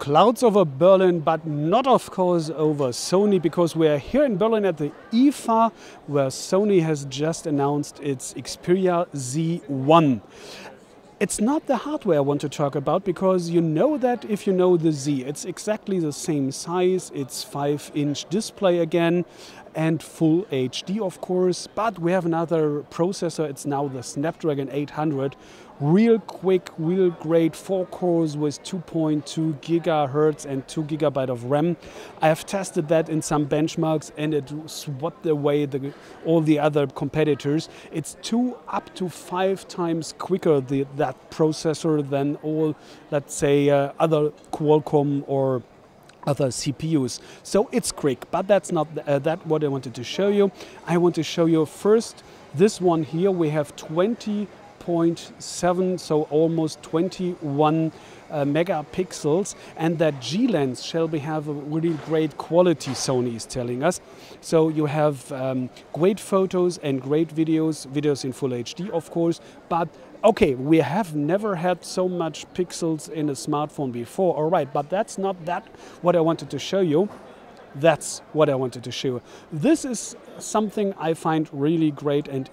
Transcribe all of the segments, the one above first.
Clouds over Berlin, but not of course over Sony, because we are here in Berlin at the IFA, where Sony has just announced its Xperia Z1. It's not the hardware I want to talk about, because you know that if you know the Z, it's exactly the same size, it's 5-inch display again, and full HD of course, but we have another processor. It's now the Snapdragon 800, real quick, real great, 4 cores with 2.2 gigahertz and 2 GB of RAM. I have tested that in some benchmarks and it swept away all the other competitors. It's up to 5 times quicker, that processor, than all, let's say, other Qualcomm or other CPUs. So it's quick, but that's not that what I wanted to show you. I want to show you first this one here. We have 20.7, so almost 21 megapixels, and that G lens shall have a really great quality, Sony is telling us. So you have great photos and great videos in full HD of course, but okay, we have never had so much pixels in a smartphone before, all right, but that's not what I wanted to show you. That's what I wanted to show you. This is something I find really great and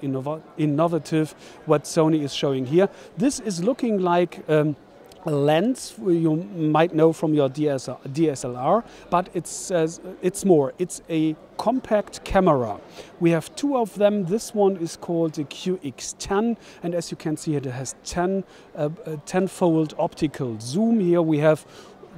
innovative, what Sony is showing here. This is looking like a lens you might know from your DSLR, but it's more. It's a compact camera. We have 2 of them. This one is called the QX10, and as you can see, it has 10-fold optical zoom. Here we have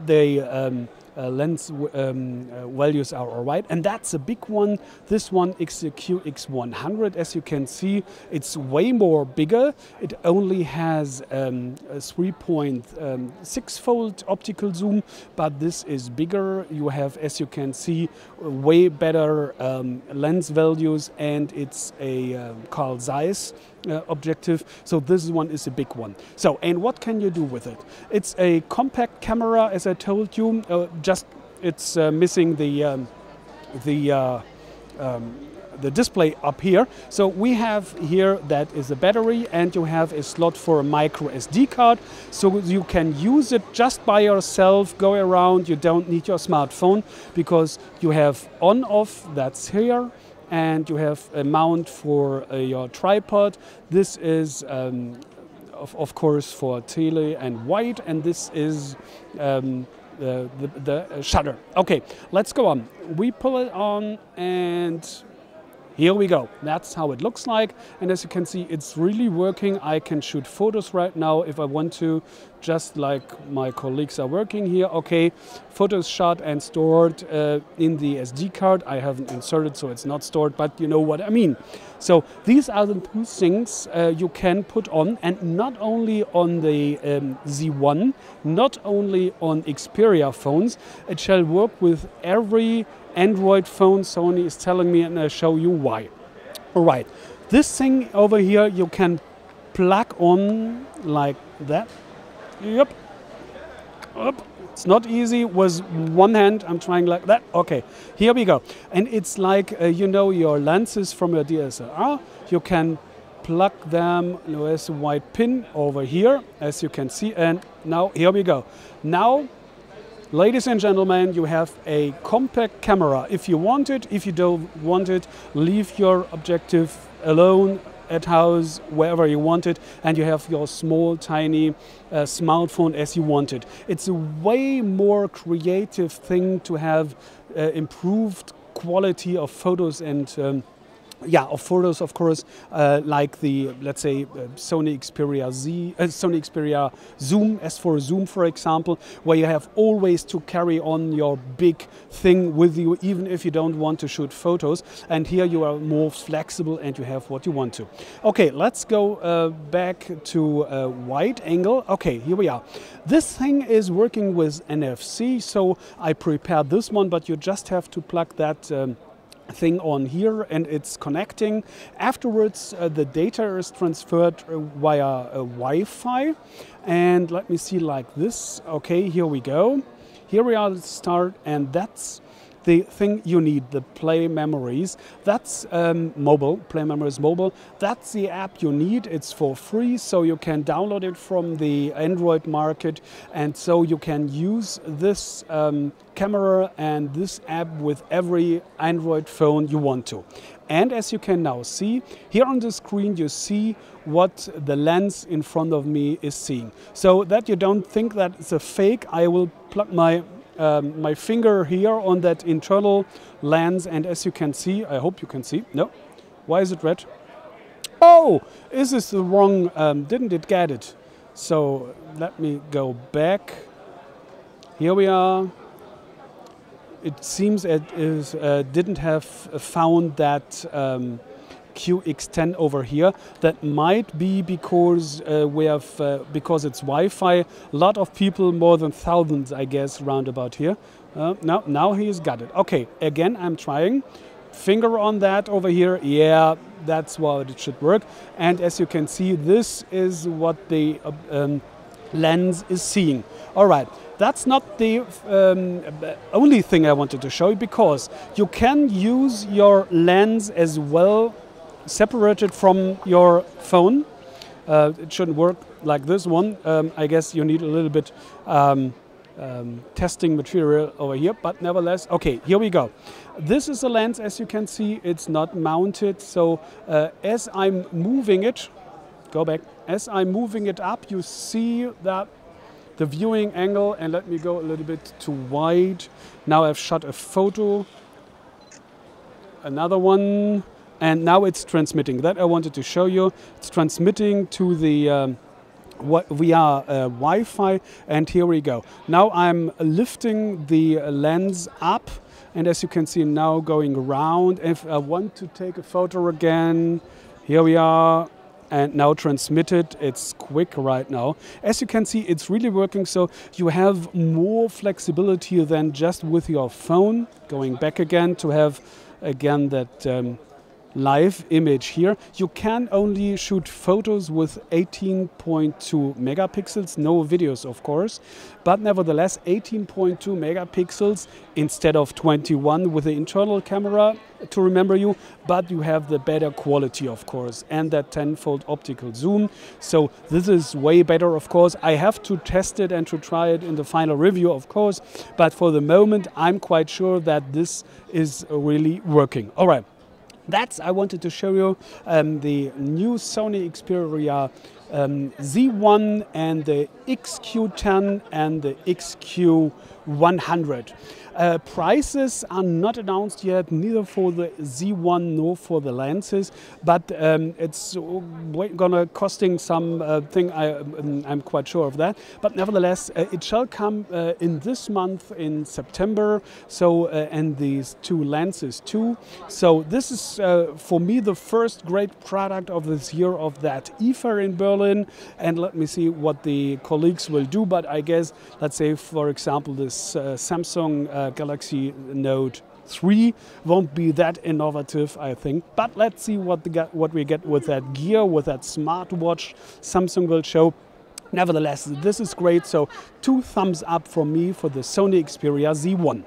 the lens values are all right, and that's a big one. This one is the QX100. As you can see, it's way more bigger. It only has a 3.6-fold optical zoom, but this is bigger. You have, as you can see, way better lens values, and it's a Carl Zeiss objective. So this one is a big one. So, and what can you do with it? It's a compact camera, as I told you. It's missing the display up here. So we have here, that is a battery, and you have a slot for a micro SD card, so you can use it just by yourself, go around. You don't need your smartphone, because you have on-off, that's here, and you have a mount for your tripod. This is of course for tele and wide, and this is the shutter. Okay, let's go on. We pull it on and here we go. That's how it looks like, and as you can see, it's really working. I can shoot photos right now if I want to, just like my colleagues are working here. Okay, photos shot and stored in the SD card. I haven't inserted, so it's not stored, but you know what I mean. So these are the 2 things you can put on, and not only on the Z1, not only on Xperia phones. It shall work with every Android phone, Sony is telling me, and I'll show you why. All right, this thing over here you can plug on like that. Yep. Up. It's not easy with one hand. I'm trying like that. Okay, here we go. And it's like, you know, your lenses from your DSLR. You can plug them. There's a white pin over here, as you can see. And now, here we go. Now, ladies and gentlemen, you have a compact camera. If you want it, if you don't want it, leave your objective alone at house, wherever you want it, and you have your small, tiny smartphone as you want it. It's a way more creative thing to have improved quality of photos and of photos, of course, like the, let's say, Sony Xperia Sony Xperia Zoom, S4 Zoom, for example, where you have always to carry on your big thing with you, even if you don't want to shoot photos. And here you are more flexible and you have what you want to. Okay, let's go back to wide angle. Okay, here we are. This thing is working with NFC, so I prepared this one, but you just have to plug that thing on here and it's connecting. Afterwards the data is transferred via Wi-Fi, and let me see like this. Okay, here we go. Here we are, let's start, and that's the thing you need, the Play Memories. That's mobile, Play Memories mobile. That's the app you need. It's for free, so you can download it from the Android market, and so you can use this camera and this app with every Android phone you want to. And as you can now see, here on the screen you see what the lens in front of me is seeing. So that you don't think that it's a fake, I will plug my my finger here on that internal lens, and as you can see, I hope you can see, no, why is it red? Oh, is this the wrong, didn't it get it? So let me go back. Here we are. It seems it is, didn't have found that QX10 over here. That might be because we have because it's Wi-Fi. A lot of people, more than thousands, I guess, round about here. Now he's got it. Okay, again, I'm trying. Finger on that over here. Yeah, that's what it should work. And as you can see, this is what the lens is seeing. All right. That's not the only thing I wanted to show you, because you can use your lens as well separated from your phone. It shouldn't work like this one. I guess you need a little bit testing material over here, but nevertheless, okay, here we go. This is a lens, as you can see, it's not mounted, so as I'm moving it, go back, as I'm moving it up, you see that the viewing angle, and let me go a little bit too wide. Now I've shot a photo, another one, and now it's transmitting. That I wanted to show you. It's transmitting to the via Wi-Fi, and here we go. Now I'm lifting the lens up, and as you can see now going around. If I want to take a photo again, here we are. And now transmitted, it's quick right now. As you can see, it's really working, so you have more flexibility than just with your phone. Going back again to have, again, that live image here. You can only shoot photos with 18.2 megapixels, no videos of course, but nevertheless 18.2 megapixels instead of 21 with the internal camera to remember you, but you have the better quality of course, and that 10-fold optical zoom. So this is way better of course. I have to test it and to try it in the final review of course, but for the moment I'm quite sure that this is really working. All right. I wanted to show you the new Sony Xperia Z1 and the XQ10 and the XQ100. Prices are not announced yet, neither for the Z1 nor for the lenses, but it's gonna costing something. I'm quite sure of that. But nevertheless, it shall come in this month in September. So and these two lenses too. So this is for me the first great product of this year of that fair in Berlin. And let me see what the colleagues will do. But I guess, let's say for example, this Samsung Galaxy Note 3 won't be that innovative, I think. But let's see what we get with that gear, with that smartwatch Samsung will show. Nevertheless, this is great. So 2 thumbs up from me for the Sony Xperia Z1.